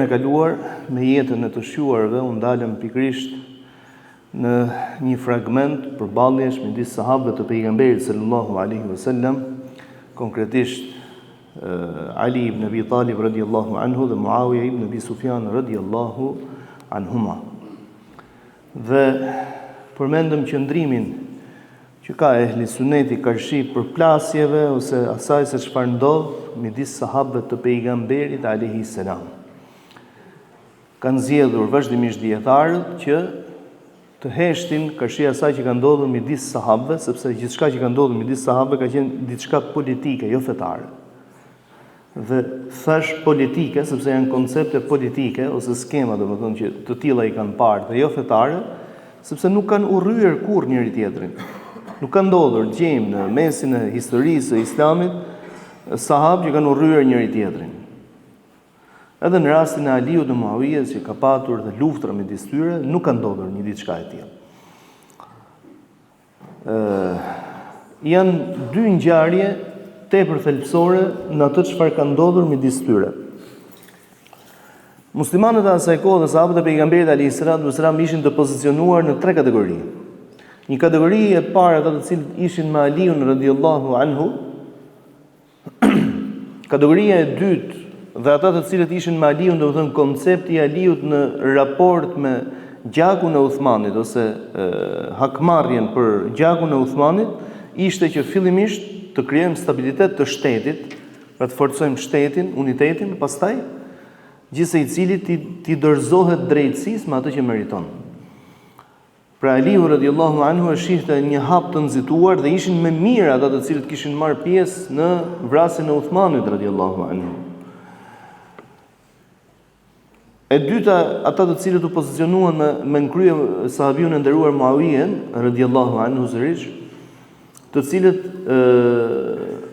e kaluar me jetën e të shquarve u ndalëm pikërisht në një fragment përballjesh midis sahabëve të pejgamberit sallallahu alaihi wasallam, konkretisht Ali ibn Abi Talib radhiyallahu anhu dhe Muawiya ibn Abi Sufjan radhiyallahu anhuma. Dhe përmendëm qëndrimin që ka ehli suneti karshi për plasjeve ose asaj se çfarë ndodh midis sahabëve të pejgamberit alayhi salam. Kanë zgjedhur vazhdimisht dietarët që të heshtin karshi asaj që ka ndodhur midis sahabëve, sepse gjithçka që ka ndodhur midis sahabëve ka qenë diçka politike, jo fetare. Dhe thash politike sepse janë koncepte politike ose skema, domethënë që të tilla i kanë parë dhe jo fetare, sepse nuk kanë urryer kurrë njëri tjetrin. Nuk ka ndodhur gjejmë në mesin e historisë së Islamit sahabë që kanë urryer njëri tjetrin. Edhe në rastin e Aliut dhe Muawiyes që ka patur dhe luftra midis tyre, nuk ka ndodhur një diçka e tillë. Janë dy ngjarje tepër thelbësore në atë çfarë ka ndodhur midis tyre. Muslimanët e asaj kohe dhe sahabët e pejgamberit alayhis salam ishin të pozicionuar në tre kategori. Një kategori e parë ata të cilët ishin me Aliun radhiyallahu anhu, kategoria e dytë dhe ata të cilët ishin me Aliun, domethënë koncepti i Aliut në raport me gjakun e Uthmanit ose hakmarrjen për gjakun e Uthmanit, ishte që fillimisht të krijojmë stabilitet të shtetit, pra të forcojmë shtetin, unitetin, pastaj gjithsej i cili ti dorëzohet drejtësisë me atë që meriton. Pra Aliu radhiyallahu anhu e shihte një hap të nxituar dhe ishin më mirë ata të cilët kishin marrë pjesë në vrasjen e Uthmanit radhiyallahu anhu. E dyta, ata të cilët u pozicionuan me nkrye sahabiun e nderuar Muawiyen radhiyallahu anhu zërish, të cilët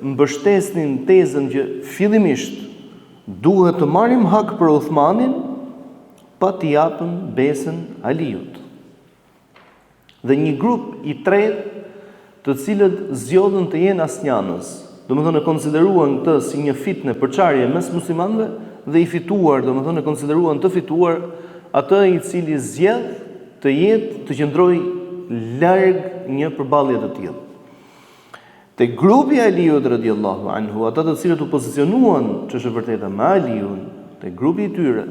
mbështesnin tezën që fillimisht duhet të marrim hak për Uthmanin pa t'i japën besën Aliut. Dhe një grup i tretë të cilët zgjodhen të jenë asnjanës. Domethënë e konsideruan këtë si një fitnë përçarje mes muslimanëve dhe i fituar, domethënë e konsideruan të fituar atë i cili zgjedh të jetë të qëndrojë larg një përballje të tillë. Te grupi i Aliut radhiyallahu anhu, ata të cilët u pozicionuan ç'është e vërteta me Aliun, te grupi i tyre,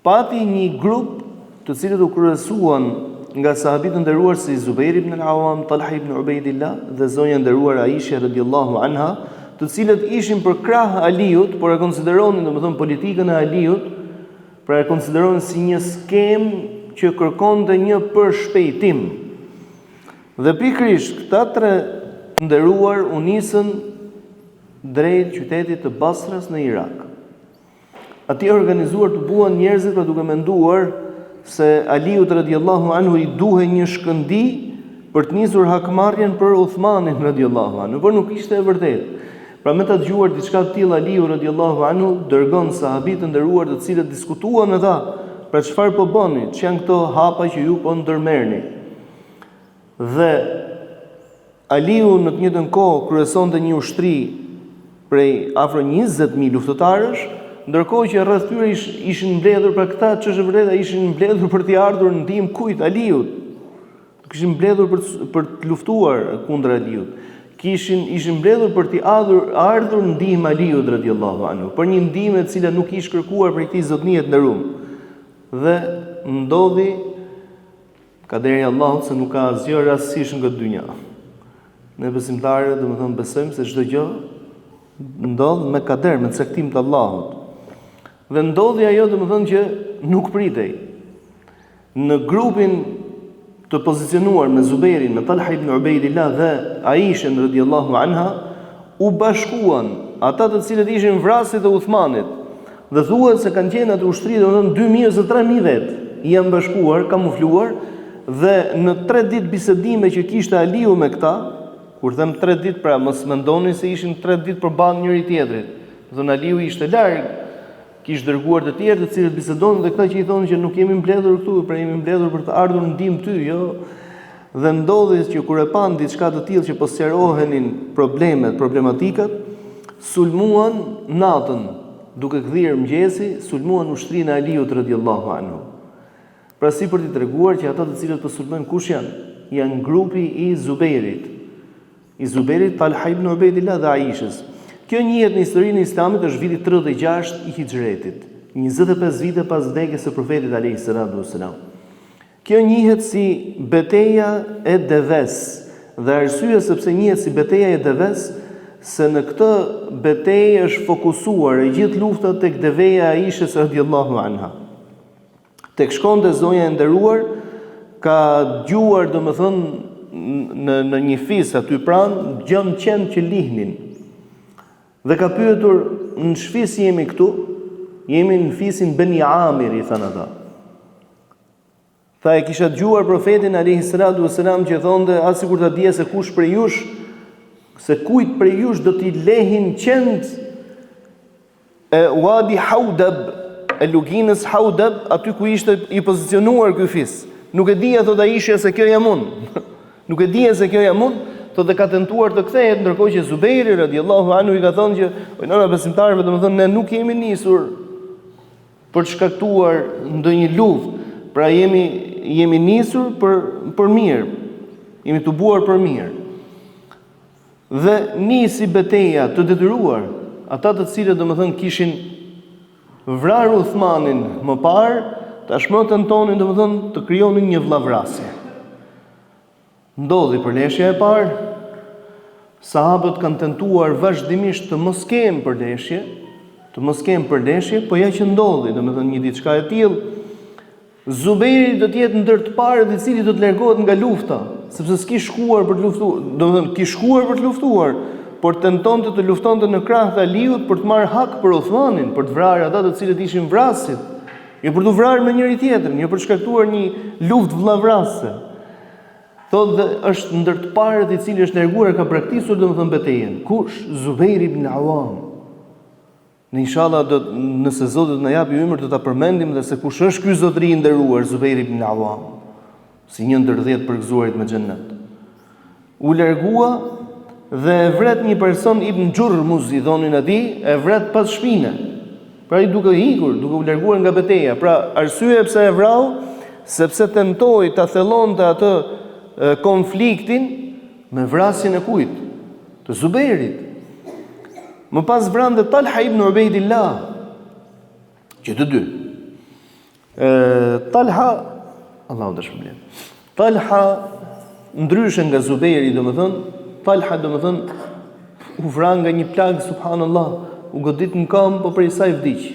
pati një grup të cilët u kryesuan nga sahabit të nderuar si Zubair ibn al-Awam, Talha ibn Ubaidillah dhe zonja nderuar Aisha radhiyallahu anha, të cilët ishin për krah Aliut, por e konsideronin domethënë politikën e Aliut, pra e konsideronin si një skemë që kërkonte një përshpejtim. Dhe pikërisht këta tre nderuar u nisën drejt qytetit të Basrës në Irak. Atje organizuar të buan njerëzit për duke menduar se Aliut radhiyallahu anhu i duhej një shkëndi për të nisur hakmarrjen për Uthmanin radhiyallahu anhu, por nuk ishte e vërtetë. Pra me ta dëgjuar diçka të tillë Aliu radhiyallahu anhu dërgon sahabit të nderuar të cilët diskutuan me ta, pra çfarë po bëni, ç'janë këto hapa që ju po ndërmerrni. Dhe Aliu në të njëjtën kohë kryesonte një ushtri prej afro 20.000 luftëtarësh, ndërkohë që rreth tyre ishin mbledhur për këta ç'është vërtetë, ishin mbledhur për t'i ardhur në ndihmë kujt? Aliut. Kishin mbledhur për të luftuar kundër Aliut. Ishin mbledhur për t'i ardhur në ndihmë Aliut radhiyallahu anhu, për një ndihmë e cila nuk ishte kërkuar prej këtij zotnie të nderuar. Dhe ndodhi kaderi i Allahut se nuk ka asgjë rastësisht në këtë dynja. Ne besimtarët domethënë besojmë se çdo gjë ndodh me kader, me caktim të Allahut. Dhe ndodhi ajo domethënë që nuk pritej. Në grupin të pozicionuar me Zubairin, me Talha ibn Ubaidillah dhe Aisha radhiyallahu anha, u bashkuan ata të cilët ishin vrasit e Uthmanit. Dhe thuhet se kanë qenë atë ushtri domethënë 2000 ose 3000 vet. Janë bashkuar, kamufluar dhe në 3 ditë bisedime që kishte Aliu me këta, kur them 3 ditë, pra mos mendoni se ishin 3 ditë përballë njëri tjetrit. Domethënë Aliu ishte larg, kishte dërguar të tjerë të cilët bisedonin dhe këta që i thonin që nuk jemi mbledhur këtu, pra jemi mbledhur për të ardhur në ndihmë ty, jo. Dhe ndodhi që kur e pan diçka të tillë që po sqarohenin problematikat, sulmuan natën duke kthyer mëngjesi, sulmuan ushtrinë e Aliut radhiyallahu anhu. Pra si për t'i treguar që ata të cilët po sulmojnë kush janë? Janë grupi i Zubairit. I Zubairit, Talha ibn Ubaydillah dhe Aishës. Kjo njihet në historinë e Islamit është viti 36 i Hijretit, 25 vite pas vdekjes së profetit alayhis salam. Kjo njihet si betejë e Deves, dhe arsyeja sepse njihet si betejë e Deves, se në këtë betejë është fokusuar e gjithë lufta tek deveja e Aishës radhiyallahu anha. Tek shkonte zonja e nderuar, ka dëgjuar domethënë në një fis aty pranë gjën qenë që lihnin. Dhe ka pyetur, në shfis jemi këtu, jemi në fisin Beni Amir, i thënë ata. Tha e kisha dëgjuar profetin alayhis salam që thonte, as sikur ta dije se kush prej jush, se kujt prej jush do t'i lehin qend e Wadi Haudab, e luginës Haudab, aty ku ishte i pozicionuar ky fis. Nuk e dija, thot Aisha, se kjo jam unë. Nuk e dija se kjo jam unë. Thotë ka tentuar të kthehet, ndërkohë që Zubairi radhiyallahu anhu i ka thënë që nëna besimtarëve, domethënë ne nuk jemi nisur për të shkaktuar ndonjë luftë, pra jemi nisur për mirë. Jemi të buar për mirë. Dhe nisi betejë të detyruar, ata të cilët domethënë kishin vrarë Uthmanin më parë, tashmë tentonin domethënë të krijonin një vllavrasje. Ndodhi përleshja e parë, sahabët kanë tentuar vazhdimisht të mos kenë përleshje, po ja që ndodhi, domethënë një diçka e tillë, Zubairi do të jetë ndër të parët i cili do të largohet nga lufta, sepse s'ki shkuar për të luftuar, domethënë ki shkuar për të luftuar, por tentonte të luftonte në krah të Aliut për të marrë hak për Uthmanin, për të vrarë ata të cilët ishin vrasit, jo për të vrarë me njëri tjetrin, jo për të shkaktuar një luftë vllavrase. Thotë dhe është ndër të parët i cili është larguar ka praktiksuar domethënë betejën. Kush? Zubairi ibn Awam. Ne inshallah nëse Zoti do të na japi emër do ta përmendim dhe se kush është ky zotëri i nderuar Zubairi ibn Awam, si një ndër 10 përgëzuarit me xhennet. U largua dhe e vret një person Ibn Jurmuz i thonin atij, e vret pas shpine. Pra i duke ikur, duke u larguar nga betejë. Pra arsyeja pse e vrau, sepse tentoi ta thellonte atë konfliktin me vrasjen e kujt? Të Zubairit. Më pas vran dhe Talha ibn Ubaydillah, që të dy. Talha, Allahu dëshmëlem. Talha ndryshe nga Zubairi, domethënë, Talha domethënë u vran nga një plagë, subhanallahu, u godit në këmbë, po prej saj vdiq.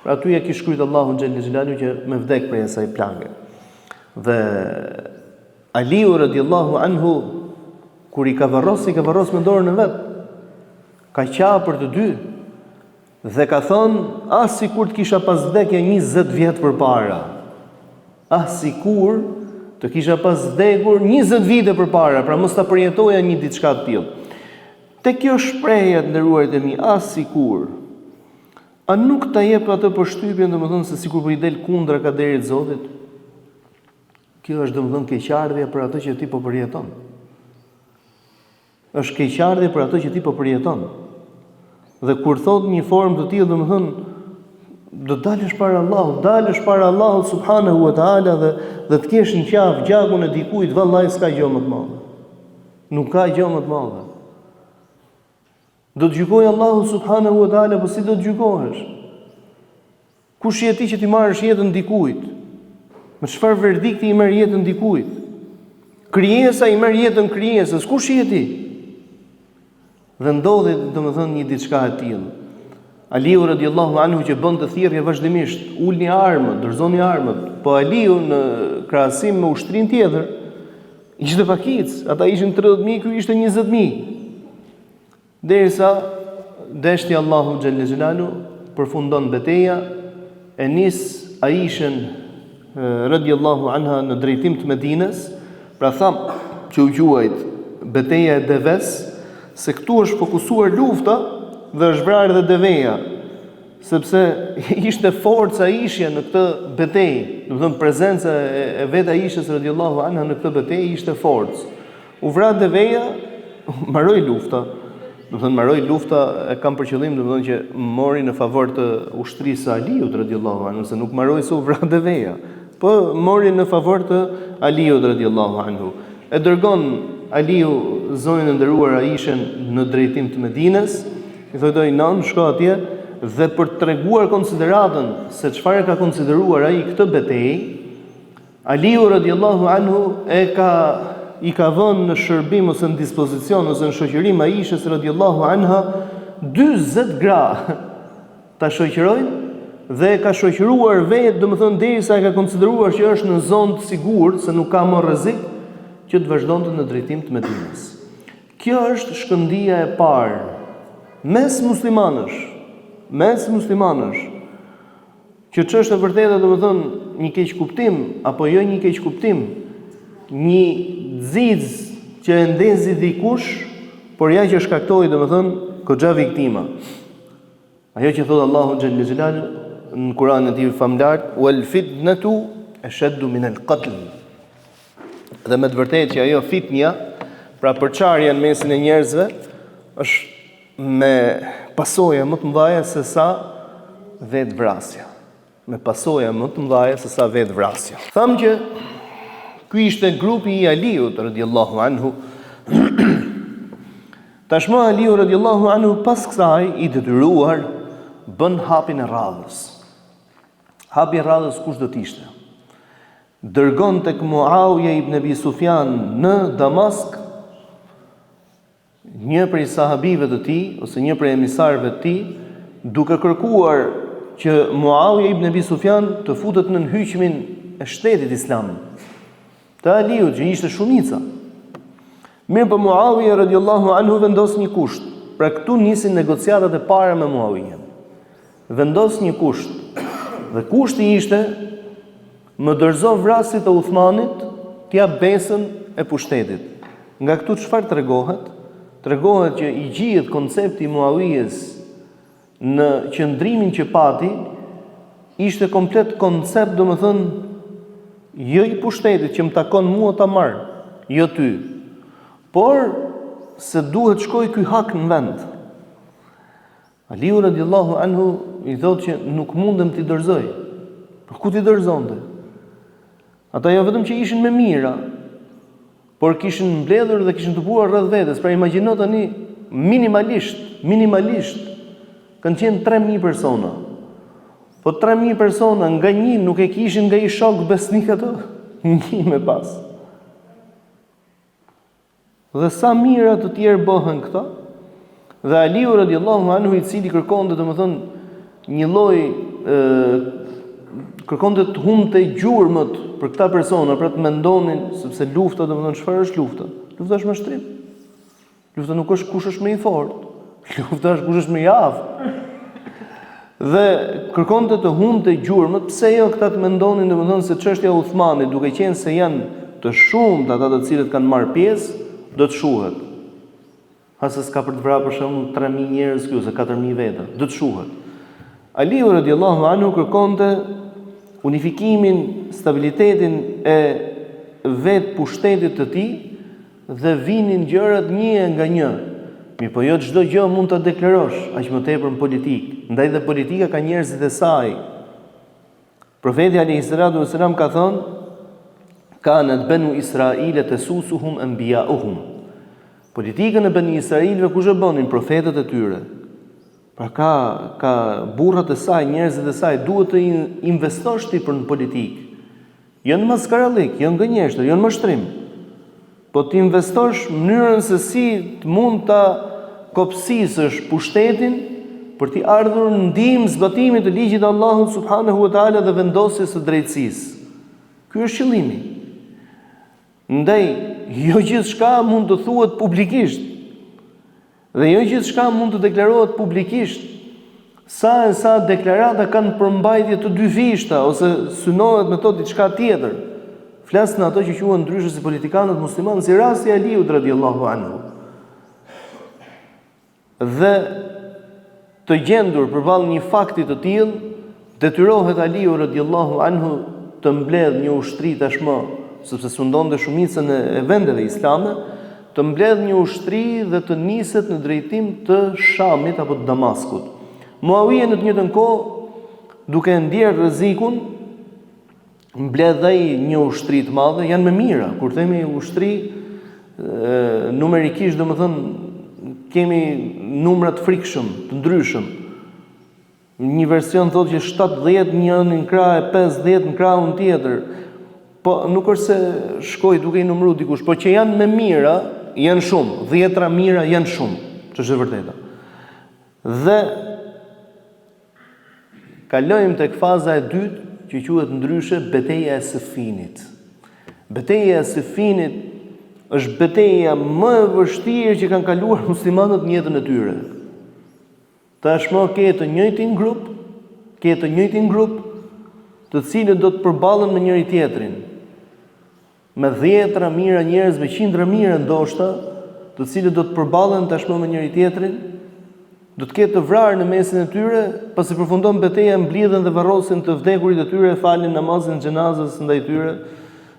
Pra aty ja ki shkruajt Allahu xhallal xhelalu që me vdek prej asaj plagë. Dhe Aliu radhiyallahu anhu kur i ka varros me dorën e vet, ka qaa për të dy dhe ka thënë, as sikur të kisha pas vdekje 20 vjet përpara. As sikur të kisha pas vdekur 20 vite përpara, pra mos ta përjetoja një diçka të tillë. Te kjo shprehje të nderuarit e mi, as sikur. A nuk ta jep atë përshtypjen domethënë se sikur po i del kundra kaderit të Zotit? Kjo është domethënë keqardhje për atë që ti po përjeton. Është keqardhje për atë që ti po përjeton. Dhe kur thot një formë të tillë, domethënë do dalësh para Allahut subhanahu wa taala dhe të kesh në qafë gjakun e dikujt, vallahi s'ka gjë më të madhe. Nuk ka gjë më të madhe. Do të gjykojë Allahu subhanahu wa taala, po si do të gjykohesh? Kush je ti që ti marrësh jetën dikujt? Me çfarë verdikti i merr jetën dikujt? Krijesa i merr jetën krijesës, kush je ti? Dhe ndodhi domethënë një diçka e tillë. Aliu radhiyallahu anhu që bënte thirrje vazhdimisht, ulni armët, dorëzoni armët, po Aliu në krahasim me ushtrinë tjetër ishte pakic, ata ishin 30.000, ky ishte 20.000. Derisa deshti Allahu xhallal xhelalu përfundon betejë, e nis Aishën radhiyallahu anha në drejtim të Medinës, pra tham që u quajt betejë e Deves, se këtu është fokusuar lufta dhe është vrarë dhe deveja, sepse ishte forca Aishja në këtë betejë, domethënë prezenca e vetë Aishës radhiyallahu anha në këtë betejë ishte forcë. U vra deveja, mbaroi lufta. do të thënë mbaroi lufta e kam për qëllim do të thënë që mori në favor të ushtrisë së Aliut radhiyallahu anhu, se nuk mbaroi se u vra Deveja, po mori në favor të Aliut radhiyallahu anhu. E dërgon Aliu zonën e nderuar Aishën në drejtim të Medinës, i thotë non, shko atje dhe për të treguar konsideratën se çfarë ka konsideruar ai këtë betejë, Aliu radhiyallahu anhu i ka vënë në shërbim ose në dispozicion ose në shoqërim Aishës radhiyallahu anha 40 gra ta shoqërojnë dhe ka shoqëruar vetë, domethënë derisa e ka konsideruar që është në zonë të sigurt, se nuk ka më rrezik, që të vazhdonte në drejtim të Medinës. Kjo është shkëndija e parë mes muslimanësh, që ç'është e vërtetë domethënë një keq kuptim apo jo një keq kuptim, një xiz që e ndezi dikush, por ja që shkaktoi domethënë goxha viktima. Ajo që thot Allahu xhalla xhelal në Kur'anin e tij famlar, wal fitnatu ashaddu min al qatl. Dhe me të vërtetë që ajo fitnia, pra përçarja në mesin e njerëzve, është me pasojë më të mëdha se sa vetvrasja. Me pasojë më të mëdha se sa vetvrasja. Tham që ky ishte grupi i Aliut radhiyallahu anhu. Tashmë Aliu radhiyallahu anhu pas kësaj i detyruar bën hapin e radhës. Hapi i radhës kush do të ishte? Dërgon tek Muawija ibn Abi Sufjan në Damask një prej sahabive të tij ose një prej emisarëve të tij, duke kërkuar që Muawija ibn Abi Sufjan të futet në hyjmin e shtetit islam. Të Aliu që ishte shumica. Mirë, po Muawija radhiyallahu anhu vendos një kusht. Pra këtu nisin negociatat e para me Muawijen. Vendos një kusht. Dhe kushti ishte më dorëzo vrasit të Uthmanit t'ia besën e pushtetit. Nga këtu çfarë tregohet? Tregohet që i gjihet koncepti i Muawijes në qëndrimin që pati ishte komplet koncept, domethënë jo i pushtetit që më takon mua ta marr, jo ty, por se duhet shkoj ky hak në vend. Aliu radhiyallahu anhu i thotë që nuk mundem t'i dorëzoj. Por ku t'i dorëzonte? Ata jo vetëm që ishin me mira, por kishin mbledhur dhe kishin tupuar rreth vetes. Pra imagjino tani minimalisht kanë qenë 3000 persona. Po 3000 persona nga një nuk e kishin nga i shok besnik ato, një me pas. Dhe sa mira të tjerë bëhen këta, dhe Aliu radhiyallahu anhu i cili kërkonte domethënë një lloj kërkonte të humte gjurmët për këta persona, për të mendonin, sepse lufta domethënë çfarë është lufta? Lufta është mashtrim. Lufta nuk është kush është më i fortë. Lufta është kush është më i aftë. Dhe kërkonte të humte gjurmët, pse jo këta të mendonin domethënë se çështja e Uthmanit, duke qenë se janë të shumtë ata të cilët kanë marrë pjesë, do të shuhet. Hasa s'ka për të vrarë për shembull 3000 njerëz këtu ose 4000 veta, do të shuhet. Aliu radhiyallahu anhu kërkonte unifikimin, stabilitetin e vetë pushtetit të tij dhe vinin gjërat një nga një. Mirë, po jo çdo gjë mund ta deklarosh, aq më tepër në politikë. Ndaj dhe politika ka njerëzit e saj. Profeti alayhis salam ka thënë: "Kanat banu Israila tasusuhum anbiya'uhum." Politikën e Bani Israilëve kush e bënin? Profetët e tyre. Pra ka burrat e saj, njerëzit e saj, duhet të investosh ti për në politikë. Jo në maskarallik, jo në gënjeshtër, jo në mashtrim. Po të investosh mënyrën se si të mund ta kopsisësh pushtetin për t'i ardhur në ndihmë zbatimit të ligjit të Allahut subhanahu wa taala dhe vendosjes së drejtësisë. Ky është qëllimi. Ndaj, jo gjithçka mund të thuhet publikisht. Dhe jo gjithçka mund të deklarohet publikisht. Sa deklarata kanë përmbajtje të dy vishta ose synohet me to diçka tjetër. Flas në ato që quhen ndryshe si politikanët muslimanë, si rasti i Aliut radhiyallahu anhu. Dhe të gjendur përballë një fakti të tillë, detyrohet Aliu radhiyallahu anhu të mbledh një ushtri tashmë, sepse sundonte shumicën e vendeve islame, të mbledh një ushtri dhe të niset në drejtim të Shamit apo të Damaskut. Muawija në të njëjtën kohë, duke ndjerë rrezikun, mbledh ai një ushtri të madhe, janë më mira. Kur themi ushtri, numerikisht domethënë kemi numra të frikshëm, të ndryshëm. Një version thotë që 70 njën në krah e 50 në krahun tjetër. Po nuk është se shkoj duke i numëruar dikush, por që janë më mira, janë shumë. 10 mira janë shumë, që është e vërteta. Dhe kalojmë tek faza e dytë, që quhet ndryshe betejë e Sifinit. Betejë e Sifinit është betejë më e vështirë që kanë kaluar muslimanët në jetën e tyre. Tashmë ke të njëjtin grup, të cilët do të përballen me njëri tjetrin. Me 10 mira njerëz, me 100 mira ndoshta, të cilët do të përballen tashmë me njëri tjetrin, do të ketë të vrarë në mesin e tyre, pasi përfundon betejë, mblidhen dhe varrosin të vdekurit e tyre, falin namazin xhenazës ndaj tyre,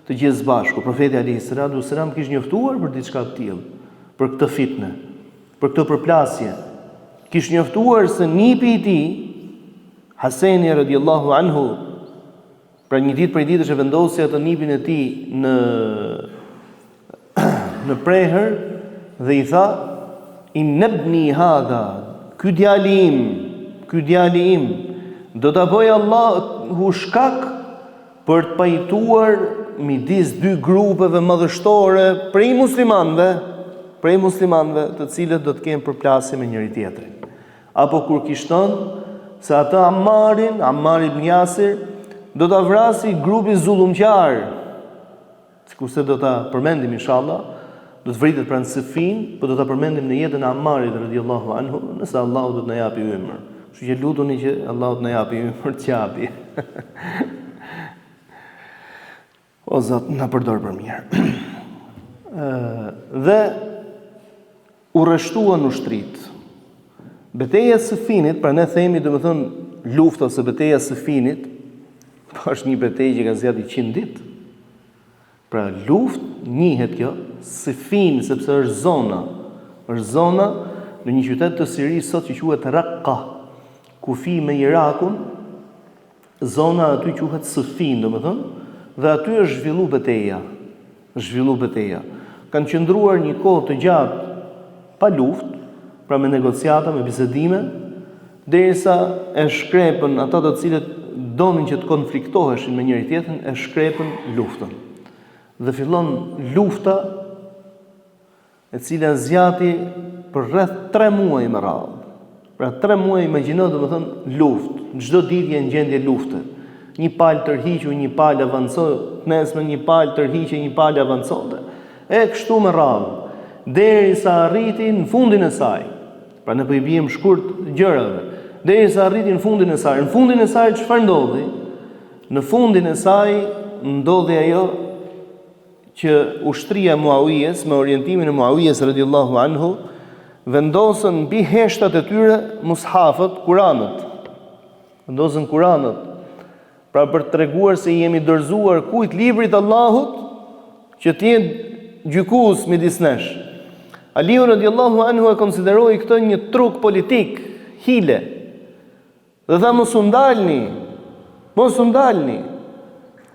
të gjithë së bashku. Profeti alayhis salam kishte njoftuar për diçka të tillë, për këtë fitnë, për këtë përplasje. Kishte njoftuar se nipi i tij, Haseni radhiyallahu anhu, pra një ditë prej ditësh e vendosi atë nipin e tij në prehër dhe i tha: "Inabni hadha, ky djali im do ta bëj Allahu shkak për të pajtuar midis dy grupeve madhështore prej muslimanëve, të cilët do të kenë përplasje me njëri tjetrin." Apo kur kishte thënë se ata Ammar ibn Yasir do ta vrasi grupi zullumqar, sikurse do ta përmendim inshallah, do të vritet pranë Sifin, por do ta përmendim në jetën e Ammarit radhiyallahu anhu, nëse Allahu do të na japi ymër. Kështu që lutuni që Allahu të na japi ymër të qapi. O Zot, na përdor për mirë. Dhe u rreshtuan ushtrit. Betejë e Sifinit, pra ne themi domethënë lufta ose betejë e Sifinit, është një betejë që ka zgjatur 100 ditë. Pra luftë njihet kjo Sifin sepse është zona në një qytet të Sirisë sot që quhet Raqqa, kufi me Irakun, zona aty quhet Sifin, domethënë, dhe aty është zhvillu beteja. Kanë qëndruar një kohë të gjatë pa luftë, pra me negociata, me bisedime, derisa e shkrepën ata të cilët donin që të konfliktoheshin me njëri tjetrin, e shkrepën luftën. Dhe fillon lufta e cila zgjati për rreth 3 muaj me radhë. Pra 3 muaj imagjino domethënë luftë, çdo ditë janë gjendje lufte. Një palë tërhiqu, një palë avancoi, nesër një palë tërhiqe, një palë avanconte. E kështu me radhë, derisa arriti në fundin e saj. Pra ne po I bijmë shkurt gjërave. Derisa arriti në fundin e saj. Në fundin e saj çfarë ndodhi? Në fundin e saj ndodhi ajo që ushtria e Muawijes, me orientimin e Muawijes radhiyallahu anhu, vendosën mbi heshtat e tyre mushafët, Kuranët. Vendosën Kuranët. Pra për të treguar se jemi dorëzuar kujt librit të Allahut që të jenë gjykues midis nesh. Aliu radhiyallahu anhu e konsideroi këtë një truk politik, hile. Dhe tha mos u ndalni.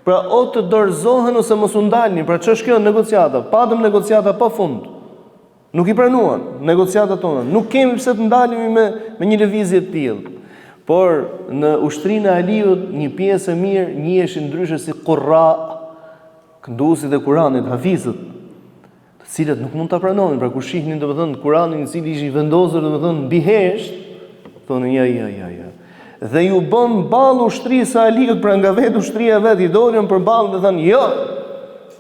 Pra o të dorëzohen ose mos u ndalni. Pra ç'është kjo negociata? Patëm negociata pa fund. Nuk I pranuan negociatat tona. Nuk kemi pse të ndalemi me një lëvizje të tillë. Por në ushtrinë e Aliut një pjesë e mirë njiheshin ndryshe si qurra, kënduesit e Kuranit, hafizët, të cilët nuk mund ta pranonin, pra kur shihnin domethënë Kuranin I cili ishte vendosur domethënë mbi hesht, thonë ja. Dhe ju bën ballë ushtrisë së Aliut, pra nga vetë ushtria e vet I dolën përballë dhe thanë jo.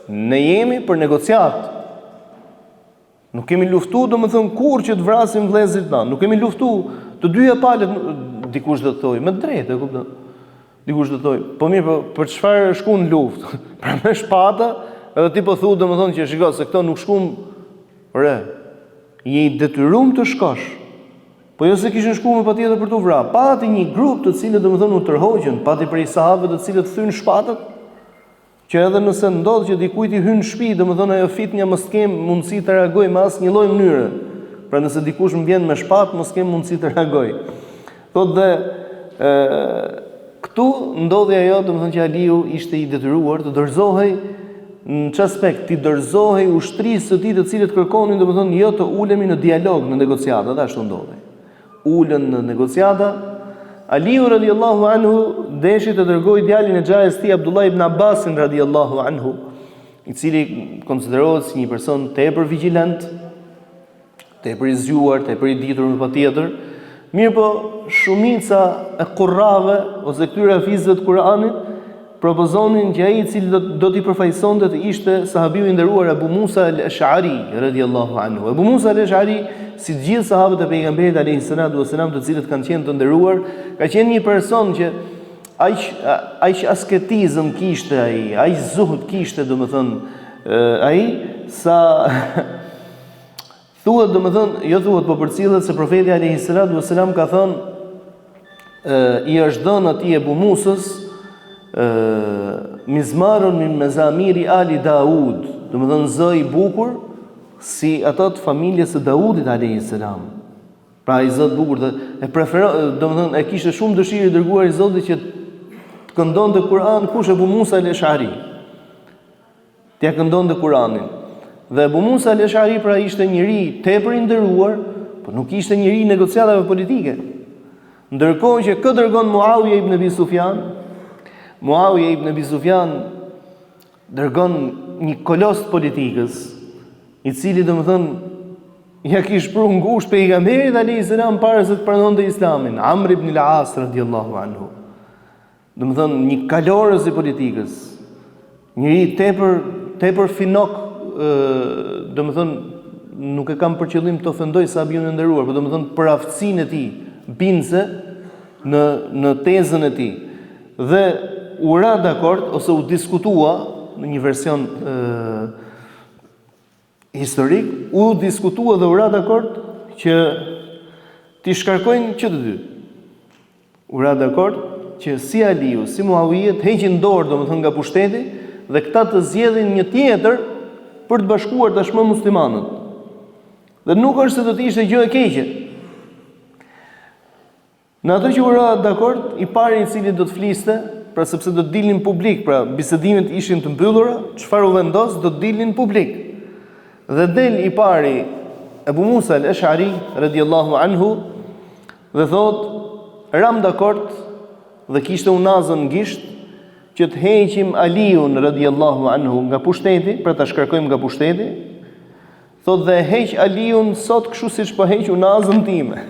Ne jemi për negociat. Nuk kemi luftuar domethënë kurrë që të vrasim vëllezërit tanë. Nuk kemi luftuar të dyja palët, dikush do të thojë, me drejtë, e kupton. Dikush do të thojë, po mirë, për çfarë shkuan në luftë? Pra me shpata, edhe ti po thu domethënë që shikoj se këto nuk shkuan, re. Je I detyruar të shkosh. Po jo se kishin shkuar patjetër për të vrarë. Pati një grup të cilët domethënë u tërhoqën, pati prej sahabëve të cilët thyn shpatat, që edhe nëse ndodh që dikujt i hyn në shtëpi, domethënë ajo fitnja mos kem mundësi të reagoj me asnjë lloj mënyre. Pra nëse dikush më vjen me shpatë, mos kem mundësi të reagoj. Thotë dhe këtu ndodhi ajo, domethënë që Aliu ishte i detyruar të dorëzohej në ç'aspekt, të dorëzohej ushtrisë së tij, të cilët kërkonin domethënë jo të ulemi në dialog, në negociata, dhe ashtu ndodhi. Ulën në negociata. Aliu radhiyallahu anhu deshi të dërgojë djalin e xhajes tij Abdullah ibn Abbasin radhiyallahu anhu, i cili konsiderohet si një person tepër vigjilent, tepër i zgjuar, tepër i ditur patjetër. Mirë po, shumica e qurrave ose këtyre hafizëve të Kuranit propozonin që ai i cili do t'i përfaqësonte të ishte sahabiu i nderuar Abu Musa al-Ash'ari radhiyallahu anhu. Abu Musa al-Ash'ari, si të gjithë sahabët e pejgamberit alayhi salatu wasalam, të cilët kanë qenë të nderuar, ka qenë një person që aq asketizëm kishte ai, aq zuhud kishte, domethënë ai sa thuhet, domethënë, jo thuhet, po përcillet se profeti alayhi salatu wasalam ka thënë i është dhënë atij Abu Musës mizmarun min mezamiri ali Daud, domethënë zë i bukur si ato të familjes së Daudit alayhi salam. Pra ai zë i bukur dhe e preferon, domethënë e kishte shumë dëshirë i dërguar i Zotit që të këndonte Kur'an. Kush? Abu Musa al-Ash'ari. T'ia këndonte Kur'anin. Dhe Abu Musa al-Ash'ari pra ishte njëri tepër i nderuar, por nuk ishte njëri i negociatave politike. Ndërkohë që kë dërgon Muawiya ibn Abi Sufjan, Muawiya ibn Abi Sufjan dërgon një kolos të politikës, i cili domethënë ja kishte shpruar ngushtë pejgamberit alayhis salam para se të pranonte Islamin, Amr ibn al-As radhiyallahu anhu. Domethënë një kalorës i politikës, njëri tepër finok, domethënë nuk e kam për qëllim të ofendoj sahabin e nderuar, por domethënë për aftësinë e tij, bindse në tezën e tij. Dhe u ra dakord ose u diskutua në një version historik, u diskutua dhe u ra dakord që t'i shkarkojnë që të dy. U ra dakord që si Aliu, si Muawiya të heqin dorë domethënë nga pushteti dhe këta të zgjedhin një tjetër për të bashkuar tashmë muslimanët. Dhe nuk është se do të ishte gjë e keqe. Në ato që u ra dakord, i pari i cili do të fliste, pra sepse do të dilnin publik, pra bisedimet ishin të mbyllura, çfarë u vendos do të dilnin publik. Dhe del i pari Abu Musa al-Ash'ari radhiyallahu anhu dhe thot, ram dakord dhe kishte unazën gisht që të heqim Aliun radhiyallahu anhu nga pushteti, pra ta shkarkojmë nga pushteti. Thot dhe heq Aliun sot kështu siç po heq unazën time.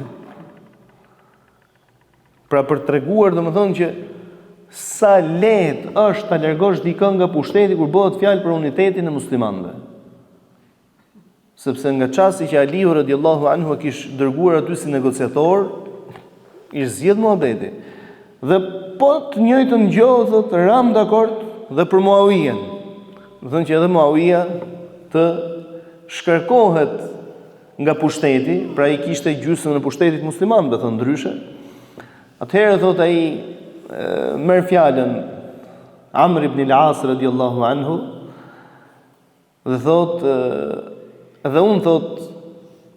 Pra për treguar domethënë që sa lehtë është ta largosh dikën nga pushteti kur bëhet fjalë për unitetin e muslimanëve. Sepse nga çasti që Aliu radhiyallahu anhu kishte dërguar aty si negociator, ishte zgjedh muhabeti. Dhe po të njëjtën gjë thotë ram dakord dhe për Muawiyen. Do thonë që edhe Muawiya të shkarkohet nga pushteti, pra ai kishte gjysmën e pushtetit musliman, do thonë ndryshe. Atëherë thotë ai merr fjalën Amr ibn al-As radhiyallahu anhu dhe thotë dhe unë thotë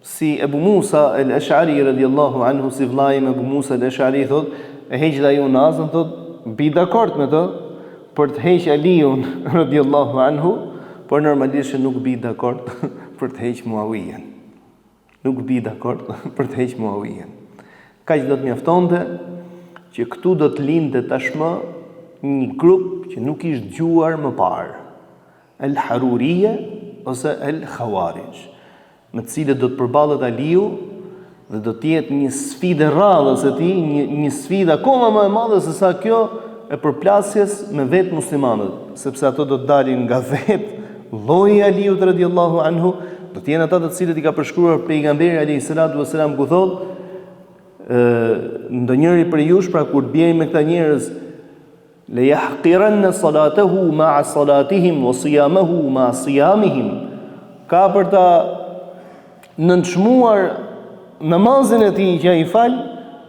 si Abu Musa al-Ash'ari radhiyallahu anhu, si vllai i Abu Musa al-Ash'ari thotë e heq dhe ju nazën, thotë bi dakord me të për të heq Aliun radhiyallahu anhu, por normalisht nuk bi dakord për të heq Muawiyen. Nuk bi dakord për të heq Muawiyen. Kaq do të mjaftonte që këtu do të lindte tashmë një grup që nuk ishte dëgjuar më parë, el-Haruriyya ose el-Khawarij, me të cilët do të përballet Aliu dhe do të jetë një sfidë rradhës e tij, një sfidë akoma më e madhe se sa kjo e përplasjes me vetë muslimanët, sepse ato do të dalin nga vetë lloji i Aliut radhiyallahu anhu, do të jenë ata të cilët i ka përshkruar pejgamberi alayhi salatu wasalam ku thotë ndonjëri për jush, pra kur bjejnë me këta njerëz, le yahqiranna salatahu ma'a salatihim wa siyamahu ma'a siyamihim, ka për ta nënçmuar namazin e tij që ai fal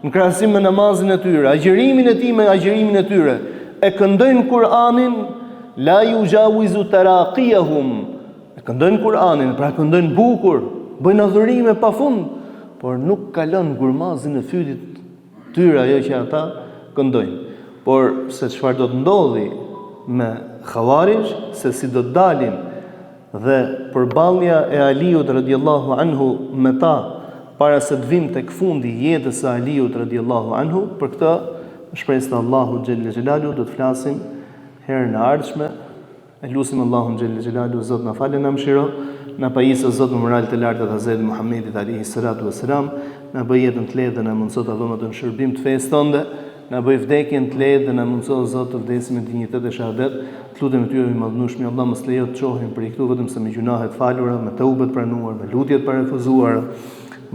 në krahasim me namazin e tyre, agjërimin e tij me agjërimin e tyre. E këndojnë Kur'anin la yujawizu taraqiyahum. Këndojnë Kur'anin, pra këndojnë bukur, bëjnë adhurime pafund, por nuk kalon gurmazin e fytit tyre ajo që ata këndojnë. Por se çfarë do të ndodhi me Khawarij, se si do të dalin dhe përballja e Aliut radhiyallahu anhu me ta para se të vinë tek fundi i jetës së Aliut radhiyallahu anhu, për këtë shpresë të Allahu xhelle xhelalu do të flasim herën e ardhshme. E lutim Allahun xhelle xhelalu, Zot na falë, na mëshiro, na pajisë Zot në moral të lartë të Hazrat Muhamedit alayhi salatu wassalam, na bëj jetën të lehtë, na mundësot të dhëmë të në shërbim të fesë tënde, na bëj vdekjen të lehtë dhe na mundësot Zot të vdesim me dinjitet e shahadet. Të lutem ty i madhnueshmi Allah, mos lejo të çohim për këtu vetëm se me gjunahet falura, me tëubet pranuar, me lutjet pa refuzuara.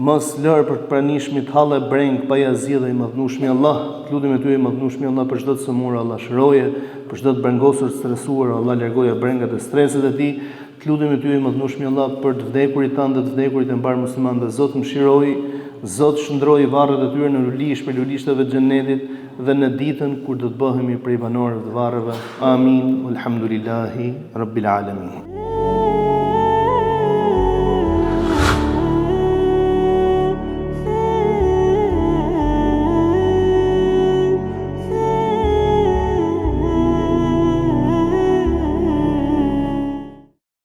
Mos lër për të pranishmit halle breng pa ja zgjidhur i madhnueshmi Allah. Të lutem ty i madhnueshmi Allah për çdo të sëmurë Allah shëroje, për çdo të brengosur të stresuar Allah largoje brengat e stresit e tij. Të lutem ty i madhnueshmi Allah për të vdekurit tanë dhe të vdekurit e mbar musliman, dhe Zot mëshiroj, Zot shndroi varret e tyre në lulish për lulishteve të xhenetit dhe në ditën kur do të bëhemi prej banorëve të varreve. Amin. Alhamdulillahi rabbil alamin.